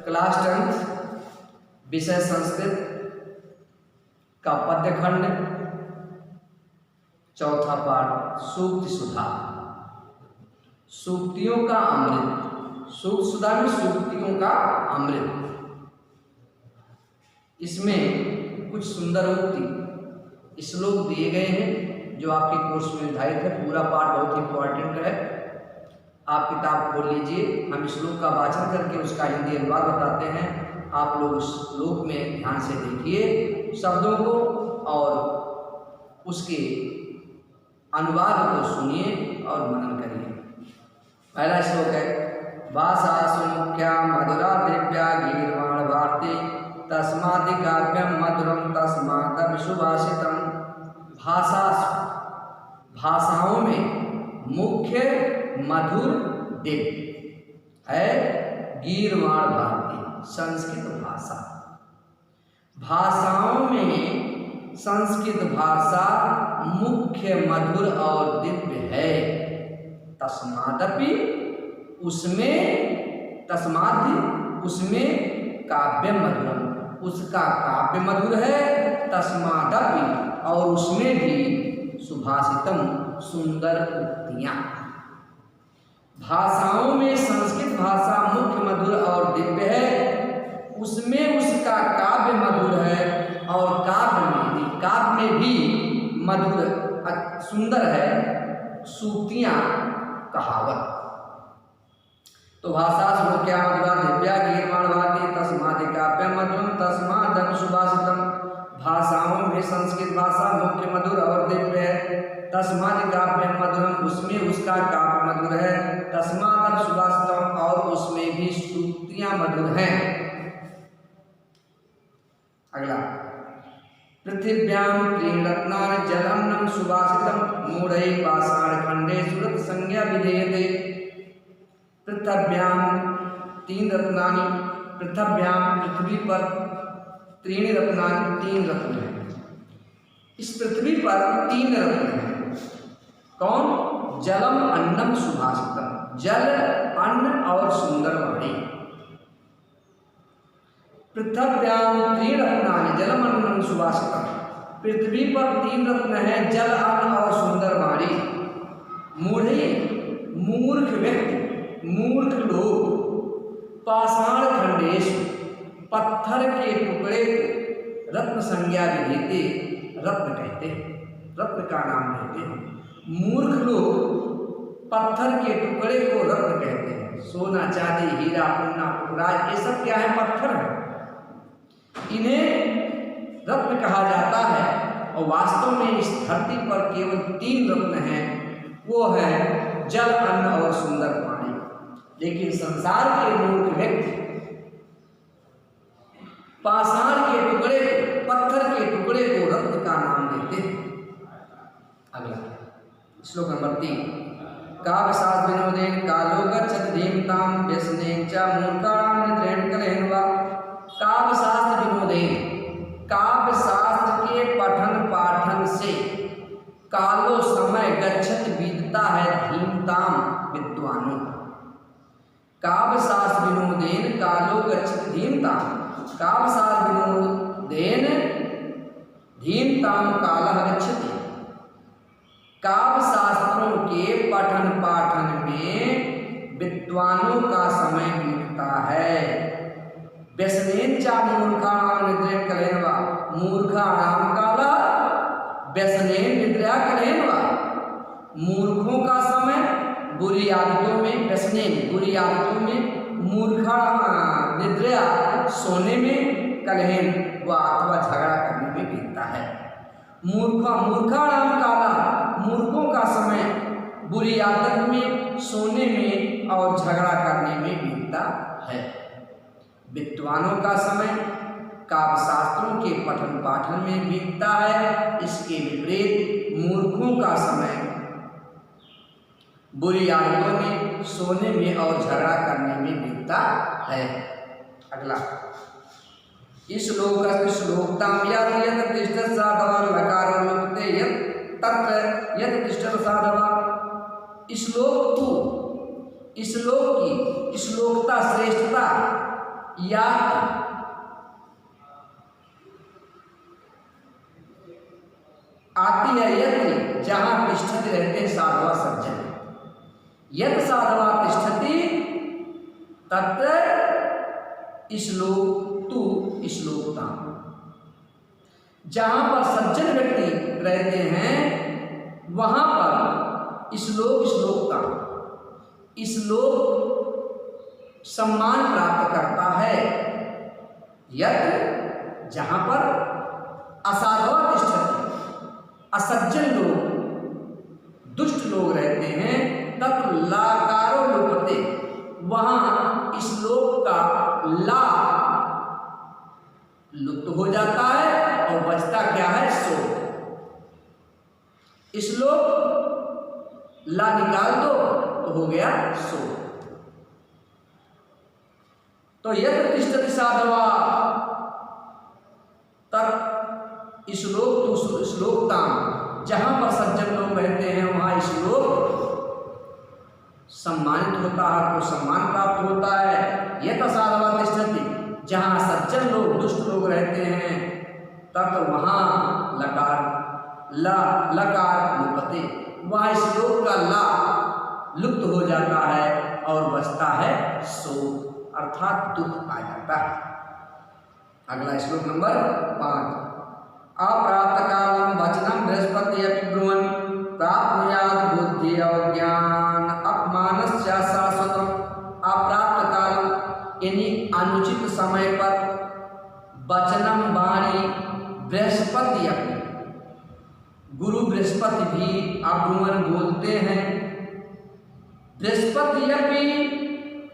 Class 10 विषय संस्कृत का पद्य खंड, चौथा पाठ सूक्ति सुधा। सूक्तियों का अमृत। सूक्ति सुधा में सूक्तियों का अमृत। इसमें कुछ सुंदर उक्ति श्लोक दिए गए हैं जो आपके कोर्स में निर्धारित है। पूरा पाठ बहुत इंपॉर्टेंट है। आप किताब खोल लीजिए, हम श्लोक का वाचन करके उसका हिंदी अनुवाद बताते हैं। आप लोग उस श्लोक में ध्यान से देखिए शब्दों को और उसके अनुवाद को सुनिए और मनन करिए। पहला श्लोक है, भाषासु मुख्या मधुरा दिव्या गीर्वाण भारती तस्मादिकाव्यम मधुरम तस्माद सुभाषितम। भाषाओं में मुख्य मधुर दिव्य है गीर्वाण भारती संस्कृत भाषा। भाषाओं में संस्कृत भाषा मुख्य मधुर और दिव्य है। तस्मादपि उसमें काव्य मधुरम, उसका काव्य मधुर है। तस्मादपि और उसमें भी सुभाषितम सुंदर उक्तियां। भाषाओं में संस्कृत भाषा मुख्य मधुर और दिव्य है, उसमें उसका काव्य मधुर है और काव्य में भी मधुर सुंदर है सूक्तियां कहावत। तो भाषा मुख्या मधुरा दिव्या गीर्वाण भारती तस्मादि काव्य मधुरम तस्मादपि सुभाषितम। भाषाओं में संस्कृत भाषा मुख्य मधुर और दिव्य है। तस्मादि काव्य मधुरम, उसमें उसका काव्य मधुर है। तस्मादपि सुभाषितम और उसमें भी सूक्तियां मधुर हैं। अगला, पृथिव्याम त्रिरत्नानि जलन्नम सुभाषितम मूढ़ै पाषाण खंडे सुरत संज्ञा विधेयते। पृथिव्याम तीन रत्नानि, पृथिव्याम पृथ्वी पर त्रीणि रत्नानि तीन रत्न हैं। इस पृथ्वी पर तीन रत्न हैं। कौन? जलम अन्नम सुभाषितम, जल अन्न और सुंदर वाणी। पृथिव्याम त्रीणि रत्नानि जलम अन्नम सुभाषितम। पृथ्वी पर तीन रत्न हैं, जल अन्न और सुंदर वाणी। मूढ़े मूर्ख व्यक्ति, मूर्ख लोग, पाषाण खंडेश पत्थर के टुकड़े को रत्न संज्ञा विधेयते, रत्न कहते हैं, रत्न का नाम देते हैं। मूर्ख लोग पत्थर के टुकड़े को रत्न कहते हैं। सोना चांदी हीरा पुन्ना पुखराज ये सब क्या है? पत्थर है। इन्हें रत्न कहा जाता है और वास्तव में इस धरती पर केवल तीन रत्न हैं, वो है जल अन्न और सुंदर पानी। लेकिन संसार के मूर्ख व्यक्ति पाषाण के टुकड़े को, पत्थर के टुकड़े को रत्न का नाम देते हैं। अगला श्लोक नंबर 3, काव्यशास्त्र विनोदेन कालो गच्छति धीमताम व्यसनेन च मूर्खाणां निद्रेण कलहेन वा। काव्यशास्त्र विनोदेन, काव्यशास्त्र के पठन पाठन से कालो समय गच्छति बीतता है धीमताम विद्वानों। काव्यशास्त्र विनोदेन कालो गच्छति धीमताम, काव्यशास्त्र विनोदेन धीमताम कालः गच्छति। काव्यशास्त्रों के पठन पाठन में विद्वानों का समय बीतता है। व्यसनेन च मूर्खाणां निद्रेण कलहेन वा, मूर्खाणां कालः व्यसनेन निद्रया कलहेन वा। मूर्खों का समय बुरी आदतों में, व्यसनेन बुरी आदतों में, मूर्खा निद्रया सोने में, कलहेन व अथवा झगड़ा करने में बीतता है। मूर्खाणाम काला, मूर्खों का समय बुरी आदत में, सोने में और झगड़ा करने में बीतता है। विद्वानों का समय काव्यशास्त्रों के पठन पाठन में बीतता है। इसके विपरीत मूर्खों का समय बुरी आदतों में, सोने में और झगड़ा करने में बीतता है। अगला, इस श्लोकताम यत् तिष्ठत् साधवा लकार लुप्ते यत् तत्र यत् तिष्ठत् साधवा। श्लोक की श्लोकता श्रेष्ठता या आती है यत्र जहां तिष्ठति रहते हैं साधवा सज्जन। यत साधवा तिष्ठति तत्र श्लोक तु श्लोकता। जहां पर सज्जन व्यक्ति रहते हैं वहां पर श्लोकता श्लोक सम्मान प्राप्त करता है। यत्र जहां पर असाधवा तिष्ठति असज्जन लोग दुष्ट लोग रहते हैं तत् लाकारो लुप्यते वहां श्लोक का ला लुप्त हो जाता है और बचता क्या है सो। श्लोक ला निकाल दो तो हो गया सो। तो यत्र तिष्ठति साधवा तत् श्लोक तो श्लोकता। जहां पर सज्जन लोग रहते हैं वहां श्लोक सम्मानित होता है, को सम्मान प्राप्त होता है। यत साधवा तिष्ठति जहां सज्जन लोग दुष्ट लोग रहते हैं तत् वहां लकार लुप्यते वहां श्लोक का ला लुप्त हो जाता है और बचता है शोक अर्थात दुख आ जाता है। अगला श्लोक नंबर 5। अप्राप्त कालम वचनम बृहस्पति ब्रुवन् प्राप्नुयात् बुद्धि और ज्ञान अपमानस्य शाश्वतम्। अप्राप्त कालम यानी अनुचित समय पर वचनम वाणी बृहस्पति गुरु बृहस्पति भी अब्रुवन् बोलते हैं। बृहस्पति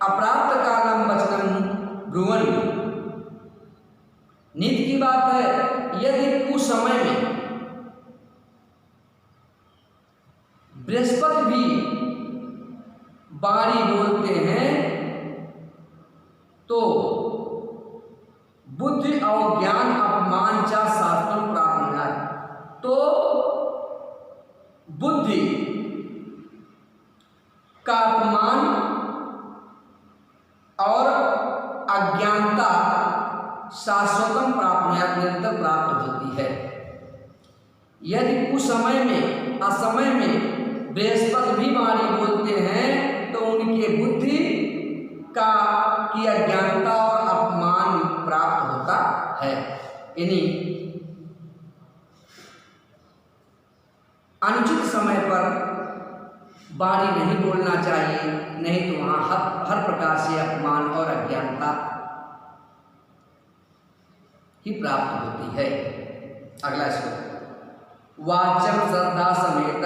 अप्राप्त कालम वचनम ब्रुवन् नीति की बात है। यदि कुछ समय में बृहस्पति भी वाणी बोलते हैं तो बुद्धि और ज्ञान अपमान चा शास्त्रम प्राप्त है। तो बुद्धि का अपमान और अज्ञानता शाश्वतम प्राप्त निरंतर प्राप्त होती है। यदि कुछ समय में असमय में बृहस्पति भी वाणी बोलते हैं तो उनके बुद्धि का की अज्ञानता और अपमान प्राप्त होता है। यानी अनुचित समय पर वाणी नहीं बोलना चाहिए, नहीं तो वहाँ हर प्रकार से अपमान और अज्ञानता ही प्राप्त होती है। अगला श्लोक। वाच्यम श्रद्धा समेत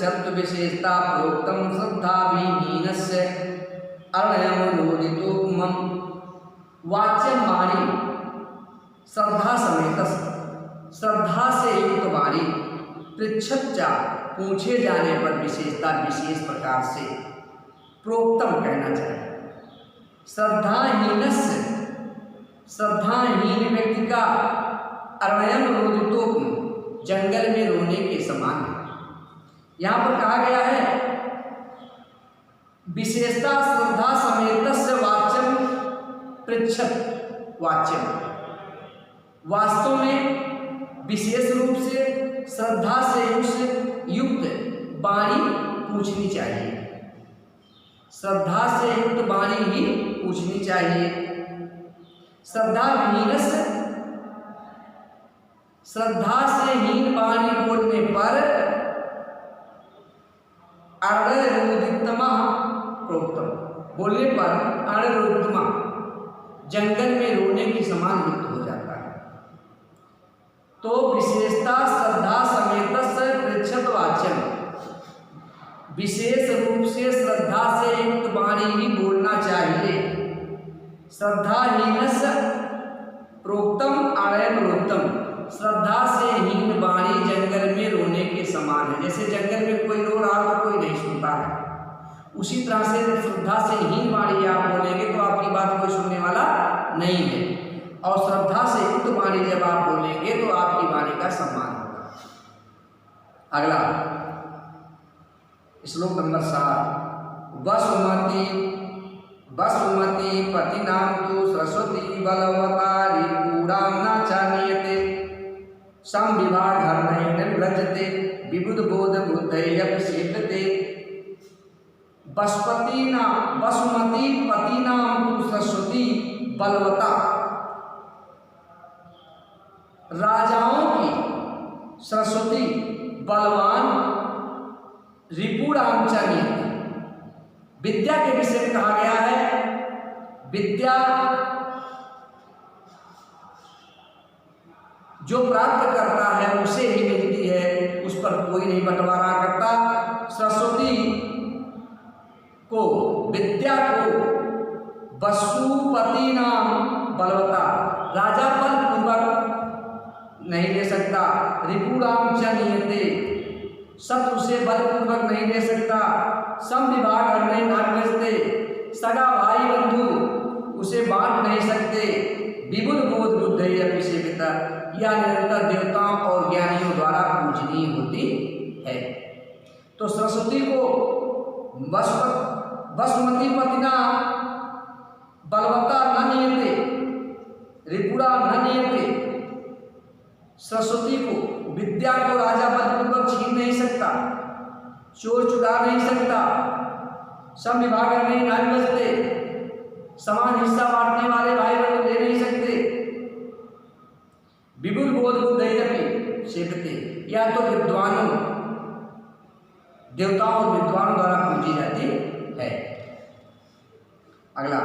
शब्द विशेषता प्रोक्तम श्रद्धा विहीनस्य अर्णयमनोदितोपमम्। वाच्यम वाणी श्रद्धा समेत श्रद्धा से युक्त वाणी पृच्छच्चा पूछे जाने पर विशेषता विशेष प्रकार से प्रोक्तम कहना चाहिए। श्रद्धाहीनस्य श्रद्धाहीन व्यक्ति का अर्णयम रोदितोपम जंगल में रोने के समान है। यहाँ पर कहा गया है विशेषता श्रद्धा समेतस्य वाच्यम पृच्छत वाच्यम। वास्तव में विशेष रूप से श्रद्धा से युक्त वाणी पूछनी चाहिए। श्रद्धा से युक्त वाणी ही पूछनी चाहिए। श्रद्धा विहीनस्य श्रद्धा से हीन वाणी बोलने पर अर्णरोदितमा प्रोक्तम बोलने पर अर्णरोदितमा जंगल में रोने के समान युक्त हो जाता है। तो विशेषता श्रद्धा समेत पृच्छत वाच्यम विशेष रूप से श्रद्धा से युक्त वाणी ही बोलना चाहिए। श्रद्धाहीनस्य प्रोक्तम अर्णरोदितम श्रद्धा से हीन वाणी जंगल में रोने के समान है। जैसे जंगल में कोई रो रहा तो कोई नहीं सुनता है, उसी तरह से श्रद्धा से हीन वाणी आप बोलेंगे तो आपकी बात कोई सुनने वाला नहीं है, और श्रद्धा से युक्त वाणी जब आप बोलेंगे तो आपकी वाणी का सम्मान होगा। अगला श्लोक नंबर 7। वसुमती वसुमती पतिनां तु सरस्वती बलवता रिपुरां न चान्यते संविभागर्णेन विभज्यते विबुध बोध बुद्धैरपि सेव्यते। वसुमती पतिनां तु सरस्वती बलवता, राजाओं की सरस्वती बलवान, रिपुराम चान्यते, विद्या के विषय में कहा गया है। विद्या जो प्राप्त करता है उसे ही मिलती है, उस पर कोई नहीं बंटवारा करता। सरस्वती को, विद्या को वसुपति नाम बलवता, राजा बलपूर्वक नहीं ले सकता। रिपुराम च नियते, शत्रु से बलपूर्वक नहीं ले सकता। समविभाग करने नाग बजते, सगा भाई बंधु उसे बांट नहीं सकते। विबुध बोध बुद्ध से पिता, यह निरंतर देवताओं और ज्ञानियों द्वारा पूजनीय होती है। तो सरस्वती को वसुमती पतिना बलवता न नियते, रिपुरा न नियते। सरस्वती को, विद्या को राजा बलपूर्वक छीन नहीं सकता, चोर चुरा नहीं सकता, सम विभाग नहीं नाग बजते, समान हिस्सा बांटने वाले भाई बहन ले नहीं सकते। विपुल बोध बुद्धि सेवते, या तो विद्वानों, देवताओं और विद्वानों द्वारा पूजी जाती है। अगला,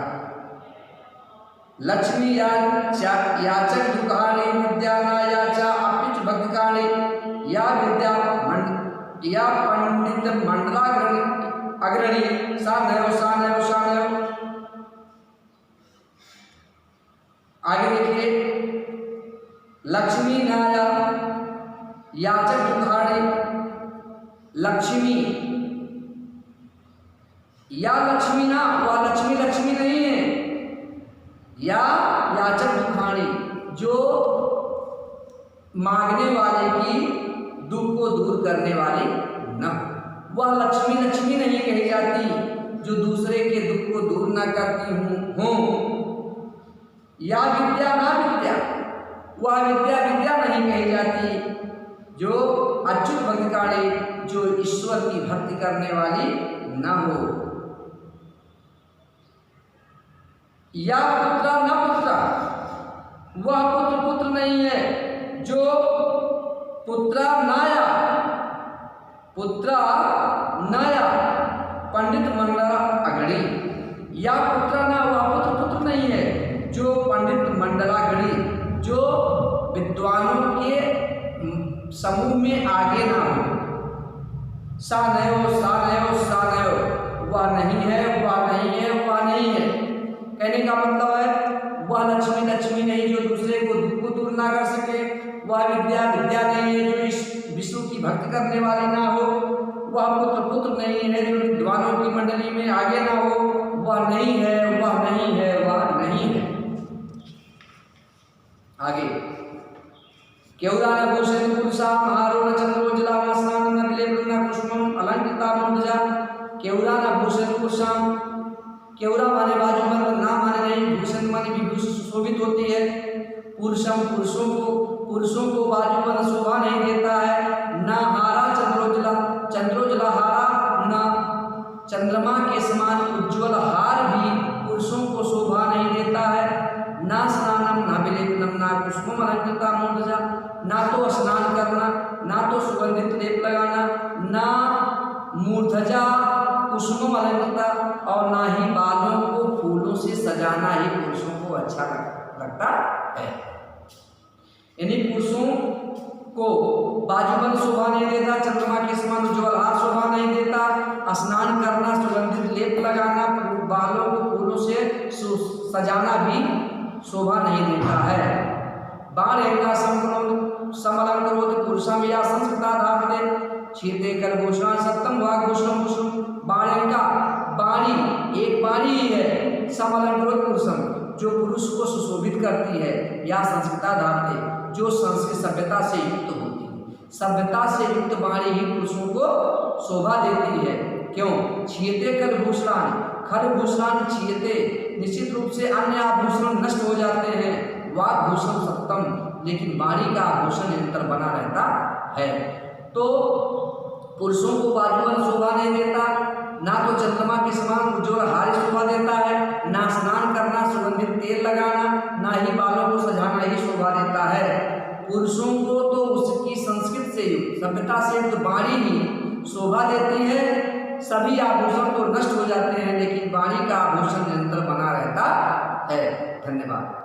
लक्ष्मी याचक दुखाणी विद्याना याचा अपिच भक्तकाणी, या विद्या या पंडित मंडलाग्रणी अग्रणी सानयो सानयो सानयो। आगे देखिए, लक्ष्मी नाया याचक दुखाणी, लक्ष्मी या लक्ष्मी ना, वह लक्ष्मी लक्ष्मी नहीं है। या याचक दुखाणी, जो मांगने वाले की दुख को दूर करने वाली न, वह लक्ष्मी लक्ष्मी नहीं कही जाती जो दूसरे के दुख को दूर न करती हूँ। या विद्या ना विद्या, वह विद्या विद्या नहीं कही जाती जो अच्युत भक्तिकाणी, जो ईश्वर की भक्ति करने वाली न हो। या पुत्र न पुत्र, वह पुत्र पुत्र नहीं है जो पुत्र नाया, पुत्र नाया पंडित मंडला अगणी। या पुत्र ना, वह पुत्र पुत्र नहीं है जो पंडित मंडलागणी, जो विद्वानों के समूह में आगे ना हो। सानयो सानयो सानयो, वह नहीं है, वह नहीं है, वह नहीं है। कहने का मतलब है वह लक्ष्मी लक्ष्मी नहीं जो दूसरे को दुख को दूर ना कर सके। वह विद्या विद्या नहीं है जो इस विष्णु की भक्ति करने वाली ना हो। वह पुत्र पुत्र नहीं है जो विद्वानों की मंडली में आगे ना हो। वह नहीं है, वह नहीं है, वह नहीं है। आगे, केवरान भूषण पुरुषा महारोण चंद्रोजला मास्नान नबिले वृंदा कुसुमम अलंकृता मुंडजा। केवरान भूषण पुरुषा, केवरा माने बाजूबंद, ना माने नहीं, भूषण माने विभूषण सुशोभित होती है। पुरुषम, पुरुषों को बाजूबंद शोभा नहीं देता है। ना हारा चंद्रोजला, चंद्रोजला हारा, ना चंद्रमा के समान उज्ज्वल हार भी पुरुषों को शोभा नहीं देता है। ना स्नानम ना विलेपनम ना कुसुमम अलंकृता मूर्धजा, ना तो स्नान करना, ना तो सुगंधित लेप लगाना, ना मूर्धजा कुसुमम अलंकृता, और ना ही बालों को फूलों से सजाना ही पुरुषों को अच्छा लगता है। यानी पुरुषों को बाजूबंद शोभा नहीं देता, चंद्रमा के समान उज्ज्वल हार शोभा नहीं देता, स्नान करना, सुगंधित लेप लगाना, बालों को फूलों से सजाना भी शोभा नहीं देता है। बाण एका समलंकरोध पुरुषम या संस्कृता धारते छीते कर घोषणा सप्तम वाग घोषण कुसुम। बाण का वाणी एक वाणी ही है, समलंकरोध पुरुषम जो पुरुष को सुशोभित करती है, या संस्कृता धारते जो संस्कृत सभ्यता से युक्त होती है। सभ्यता से युक्त वाणी ही पुरुषों को शोभा देती है। क्यों? छीते कर भूषण, खरभूषणानि क्षीयते, निश्चित रूप से अन्य आभूषण नष्ट हो जाते हैं। वाग्भूषण सप्तम, लेकिन वाणी का आभूषण निरंतर बना रहता है। तो पुरुषों को बाजूबंद शोभा नहीं देता, ना तो चंद्रमा के समान उज्ज्वल हार शोभा देता है, ना स्नान करना, सुगंधित तेल लगाना, ना ही बालों को सजाना ही शोभा देता है। पुरुषों को तो उसकी संस्कृत से युक्त, सभ्यता से युक्त वाणी ही शोभा देती है। सभी आभूषण तो नष्ट हो जाते हैं, लेकिन वाणी का आभूषण निरंतर बना रहता है। धन्यवाद।